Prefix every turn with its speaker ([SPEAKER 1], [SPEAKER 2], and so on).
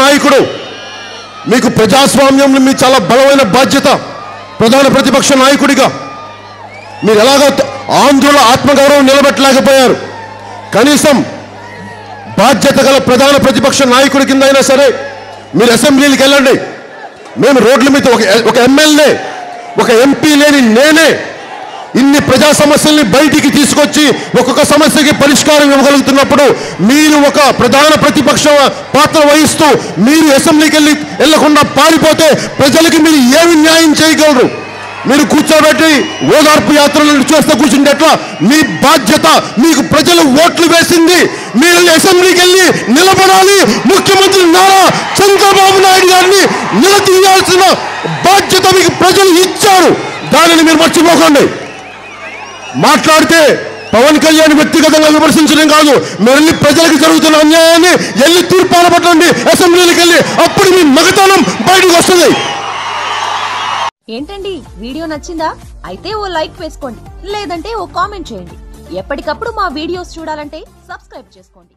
[SPEAKER 1] నాయకుడు మీకు ప్రజాస్వామ్యంలో మీ చాలా బలమైన బాధ్యత. ప్రధాన ప్రతిపక్ష నాయకుడిగా మీరు ఎలాగో ఆంధ్రుల ఆత్మగౌరవం నిలబెట్టలేకపోయారు. కనీసం బాధ్యత గల ప్రధాన ప్రతిపక్ష నాయకుడి కింద అయినా సరే మీరు అసెంబ్లీకి వెళ్ళండి. మేము రోడ్ల మీద ఒక ఎమ్మెల్యే ఒక ఎంపీ లేని నేనే ఇన్ని ప్రజా సమస్యల్ని బయటికి తీసుకొచ్చి ఒక్కొక్క సమస్యకి పరిష్కారం ఇవ్వగలుగుతున్నప్పుడు మీరు ఒక ప్రధాన ప్రతిపక్ష పాత్ర వహిస్తూ మీరు అసెంబ్లీకి వెళ్లకుండా పారిపోతే ప్రజలకి మీరు ఏమి న్యాయం చేయగలరు? మీరు కూర్చోబెట్టి ఓదార్పు యాత్రలను చూస్తూ కూర్చుంటే ఎట్లా? మీ బాధ్యత, మీకు ప్రజలు ఓట్లు వేసింది, మీరు అసెంబ్లీకి వెళ్ళి నిలబడాలి. ముఖ్యమంత్రి నారా చంద్రబాబు నాయుడు గారిని నిలదీయాల్సిన బాధ్యత మీకు ప్రజలు ఇచ్చారు. దానిని మీరు మర్చిపోకండి. మాట్లాడితే పవన్ కళ్యాణ్ వ్యక్తిగతంగా విమర్శించడం కాదు, మీరు వెళ్ళి ప్రజలకు జరుగుతున్న అన్యాయాన్ని వెళ్ళి తీర్పాల పట్టండి అసెంబ్లీకి వెళ్ళి. అప్పుడు మీ మగతనం బయటకు వస్తుంది.
[SPEAKER 2] ఏంటండి, వీడియో నచ్చిందా? అయితే ఓ లైక్ వేసుకోండి, లేదంటే ఓ కామెంట్ చేయండి. ఎప్పటికప్పుడు మా వీడియోస్ చూడాలంటే సబ్స్క్రైబ్ చేసుకోండి.